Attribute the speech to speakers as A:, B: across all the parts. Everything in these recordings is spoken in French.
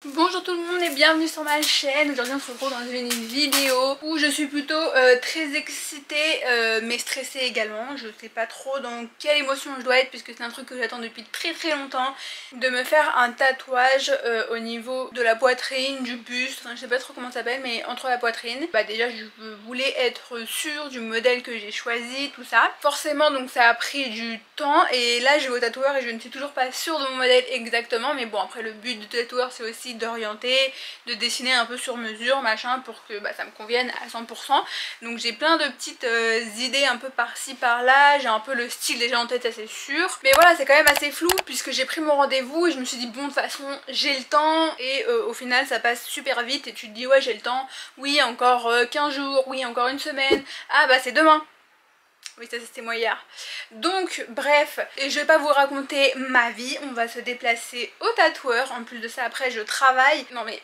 A: Bonjour tout le monde et bienvenue sur ma chaîne. Aujourd'hui on se retrouve dans une vidéo où je suis plutôt très excitée mais stressée également. Je sais pas trop dans quelle émotion je dois être puisque c'est un truc que j'attends depuis très longtemps, de me faire un tatouage au niveau de la poitrine, du buste, enfin je sais pas trop comment ça s'appelle, mais entre la poitrine. Bah déjà je voulais être sûre du modèle que j'ai choisi, tout ça. Forcément donc ça a pris du temps et là je vais au tatoueur et je ne suis toujours pas sûre de mon modèle exactement, mais bon après le but du tatoueur c'est aussi d'orienter, de dessiner un peu sur mesure machin pour que ça me convienne à 100%. Donc j'ai plein de petites idées un peu par-ci par-là, j'ai un peu le style déjà en tête, ça c'est sûr, mais voilà c'est quand même assez flou puisque j'ai pris mon rendez-vous et je me suis dit bon de toute façon j'ai le temps et au final ça passe super vite et tu te dis ouais j'ai le temps, oui encore 15 jours, oui encore une semaine, ah bah c'est demain. Oui ça c'était moi hier. Donc bref, et je vais pas vous raconter ma vie, on va se déplacer au tatoueur. En plus de ça après je travaille. Non mais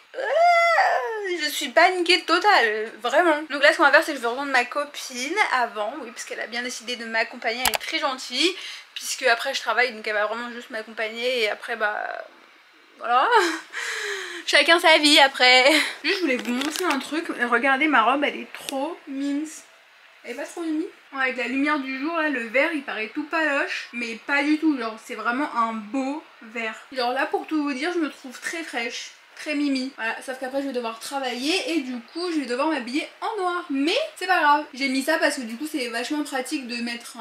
A: je suis paniquée totale, vraiment. Donc là ce qu'on va faire c'est que je vais rejoindre ma copine avant, oui parce qu'elle a bien décidé de m'accompagner, elle est très gentille. Puisque après je travaille donc elle va vraiment juste m'accompagner et après bah... voilà. Chacun sa vie après. Juste je voulais vous montrer un truc, regardez ma robe elle est trop mince. Elle est pas trop mimi? Ouais, avec la lumière du jour là, le vert il paraît tout paloche, mais pas du tout, genre c'est vraiment un beau vert. Genre là pour tout vous dire je me trouve très fraîche, très mimi. Voilà, sauf qu'après je vais devoir travailler et du coup je vais devoir m'habiller en noir. Mais c'est pas grave, j'ai mis ça parce que du coup c'est vachement pratique de mettre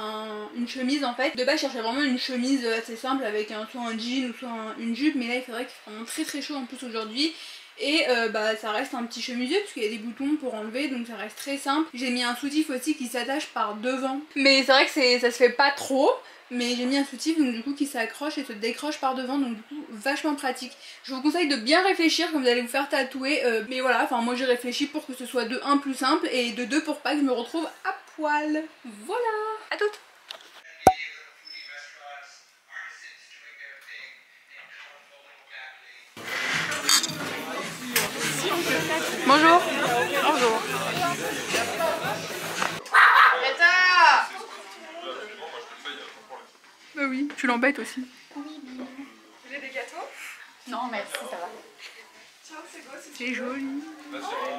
A: une chemise en fait. De base je cherchais vraiment une chemise assez simple avec soit un jean ou soit une jupe, mais là il faudrait qu'il fasse vraiment très chaud en plus aujourd'hui. Et ça reste un petit chemisier parce qu'il y a des boutons pour enlever donc ça reste très simple. J'ai mis un soutif aussi qui s'attache par devant. Mais c'est vrai que ça se fait pas trop. Mais j'ai mis un soutif donc du coup qui s'accroche et se décroche par devant, donc du coup vachement pratique. Je vous conseille de bien réfléchir quand vous allez vous faire tatouer. Mais voilà, enfin moi j'ai réfléchi pour que ce soit de 1 plus simple et de 2 pour pas que je me retrouve à poil. Voilà, à toutes. Bonjour. Bonjour. Bah oui, tu l'embêtes aussi. Vous voulez des gâteaux?
B: Non merci, ça va.
A: C'est joli.
B: Je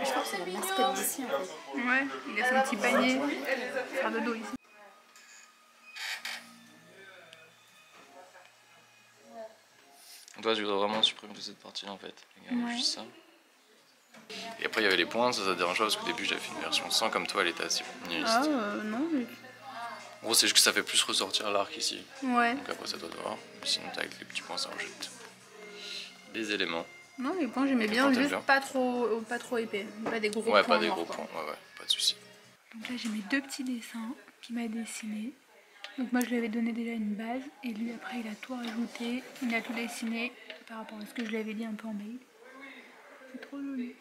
B: crois que c'est la mascotte d'ici en fait.
A: Ouais, il a son petit panier. Faire dodo ici.
C: Toi, tu dois vraiment supprimer toute cette partie là en fait. Regarde,
A: Ouais.
C: juste ça. Et après, il y avait les points, ça dérange pas parce qu'au début, j'avais fait une version sans comme toi, elle était assez nihiliste.
A: Ah non mais...
C: En gros, c'est juste que ça fait plus ressortir l'arc ici.
A: Ouais.
C: Donc après, ça doit devoir. Mais sinon, t'as avec les petits points, ça rajoute des éléments.
A: Non les points j'aimais bien,
C: points, t'aimes
A: juste
C: bien
A: pas trop épais. Pas des gros points.
C: Ouais, pas des
A: noirs,
C: gros
A: quoi.
C: points, ouais, pas de soucis.
A: Donc là j'ai mes 2 petits dessins qu'il m'a dessinés. Donc moi je lui avais donné déjà une base et lui après il a tout rajouté, il a tout dessiné par rapport à ce que je lui avais dit un peu en mail. C'est trop joli.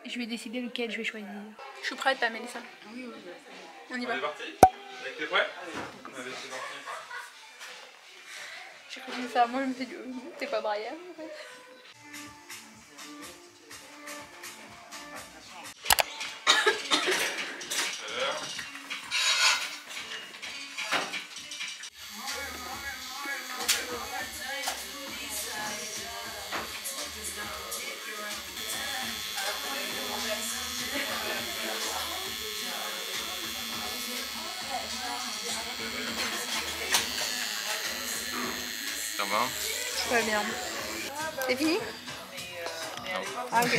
A: Et je vais décider lequel je vais choisir. Je suis prête à Mélissa. Oui. On y va.
D: On est parti? T'es prêt? Allez, c'est parti.
A: J'ai cru ça, moi je me suis dit t'es pas Brian en fait.
C: Ça va?
A: Très bien. C'est fini? Ah ok.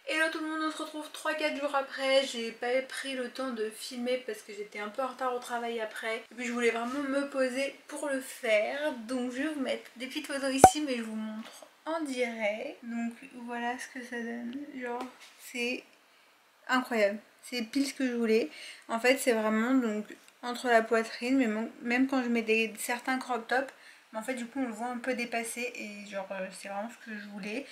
A: Hello tout le monde, on se retrouve 3-4 jours après. J'ai pas pris le temps de filmer parce que j'étais un peu en retard au travail après. Et puis je voulais vraiment me poser pour le faire. Donc je vais vous mettre des petites photos ici mais je vous montre en direct. Donc voilà ce que ça donne. Genre c'est incroyable. C'est pile ce que je voulais. En fait c'est vraiment donc entre la poitrine, mais même quand je mets certains crop tops, mais en fait du coup on le voit un peu dépassé et genre c'est vraiment ce que je voulais.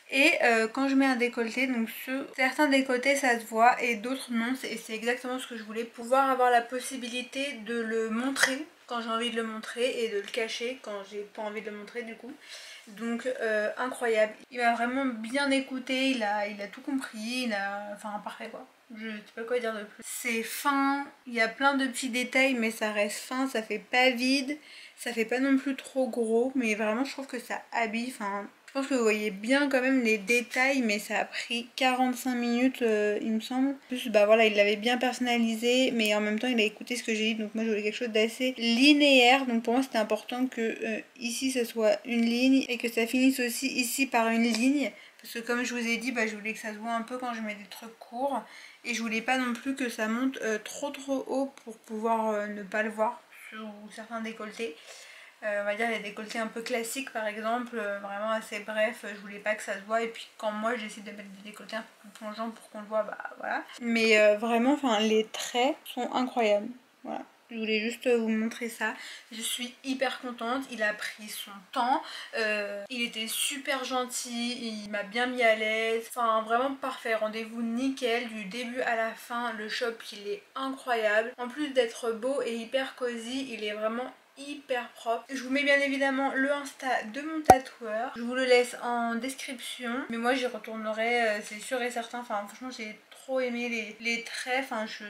A: Et quand je mets un décolleté, donc certains décolletés ça se voit et d'autres non, et c'est exactement ce que je voulais, pouvoir avoir la possibilité de le montrer quand j'ai envie de le montrer et de le cacher quand j'ai pas envie de le montrer du coup. Donc incroyable, il m'a vraiment bien écouté, il a tout compris, enfin parfait quoi. Je sais pas quoi dire de plus. C'est fin, il y a plein de petits détails mais ça reste fin, ça fait pas vide, ça fait pas non plus trop gros, mais vraiment je trouve que ça habille, enfin Je pense que vous voyez bien quand même les détails, mais ça a pris 45 minutes il me semble. En plus bah voilà, il l'avait bien personnalisé, mais en même temps il a écouté ce que j'ai dit, donc moi je voulais quelque chose d'assez linéaire. Donc pour moi c'était important que ici ce soit une ligne et que ça finisse aussi ici par une ligne. Parce que comme je vous ai dit, bah, je voulais que ça se voit un peu quand je mets des trucs courts. Et je voulais pas non plus que ça monte trop haut pour pouvoir ne pas le voir sur certains décolletés. On va dire les décolletés un peu classiques par exemple, vraiment assez bref, je voulais pas que ça se voit. Et puis quand moi j'essaie de mettre des décolletés un peu plus plongeants pour qu'on le voit, bah voilà. Mais vraiment, enfin les traits sont incroyables, voilà. Je voulais juste vous montrer ça. Je suis hyper contente. Il a pris son temps. Il était super gentil. Il m'a bien mis à l'aise. Enfin, vraiment parfait. Rendez-vous nickel. Du début à la fin, le shop, il est incroyable. En plus d'être beau et hyper cosy, il est vraiment hyper propre. Je vous mets bien évidemment le Insta de mon tatoueur. Je vous le laisse en description. Mais moi, j'y retournerai, c'est sûr et certain. Enfin, franchement, j'ai trop aimé les traits, enfin je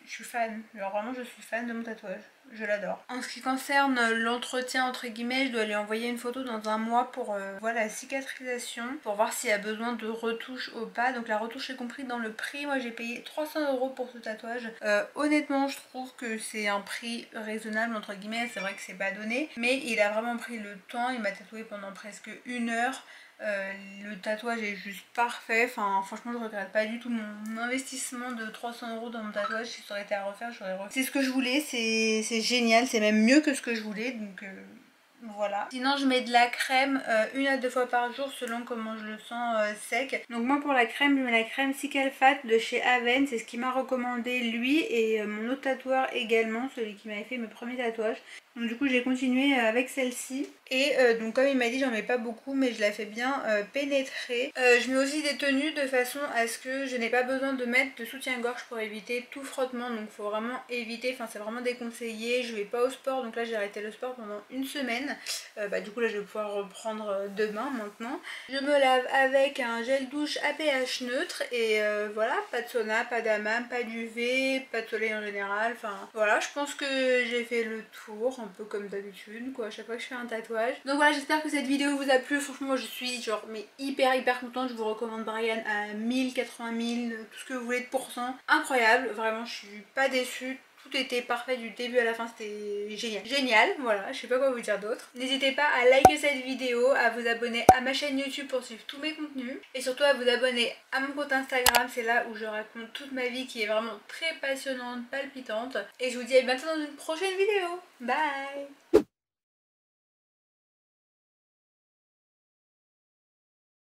A: suis fan, genre vraiment je suis fan de mon tatouage, je l'adore. En ce qui concerne l'entretien entre guillemets, je dois lui envoyer une photo dans un mois pour voir la cicatrisation, pour voir s'il y a besoin de retouche ou pas. Donc la retouche est comprise dans le prix. Moi j'ai payé 300 € pour ce tatouage. Honnêtement je trouve que c'est un prix raisonnable entre guillemets, c'est vrai que c'est pas donné, mais il a vraiment pris le temps, il m'a tatoué pendant presque 1 heure. Le tatouage est juste parfait, enfin franchement je regrette pas du tout mon investissement de 300 € dans mon tatouage. Si ça aurait été à refaire, j'aurais refait. C'est ce que je voulais, c'est génial, c'est même mieux que ce que je voulais, donc voilà. Sinon je mets de la crème 1 à 2 fois par jour selon comment je le sens sec. Donc moi pour la crème, je mets la crème Cicalfate de chez Aven, c'est ce qu'il m'a recommandé lui et mon autre tatoueur également, celui qui m'avait fait mes premiers tatouages. Donc du coup j'ai continué avec celle-ci. Et donc comme il m'a dit, j'en mets pas beaucoup mais je la fais bien pénétrer. Je mets aussi des tenues de façon à ce que je n'ai pas besoin de mettre de soutien-gorge pour éviter tout frottement. Donc faut vraiment éviter, enfin c'est vraiment déconseillé. Je vais pas au sport, donc là j'ai arrêté le sport pendant 1 semaine. Du coup là je vais pouvoir reprendre demain maintenant. Je me lave avec un gel douche à pH neutre et voilà, pas de sauna, pas d'hammam, pas d'UV, pas de soleil en général. Enfin voilà, je pense que j'ai fait le tour, un peu comme d'habitude quoi, à chaque fois que je fais un tatouage. Donc voilà, j'espère que cette vidéo vous a plu. Franchement moi je suis genre mais hyper contente. Je vous recommande Brian à 1000, 80 000, tout ce que vous voulez de pourcent. Incroyable, vraiment je suis pas déçue. Tout était parfait du début à la fin, c'était génial. Génial, voilà, je sais pas quoi vous dire d'autre. N'hésitez pas à liker cette vidéo, à vous abonner à ma chaîne YouTube pour suivre tous mes contenus. Et surtout à vous abonner à mon compte Instagram, c'est là où je raconte toute ma vie qui est vraiment très passionnante, palpitante. Et je vous dis à bientôt dans une prochaine vidéo. Bye!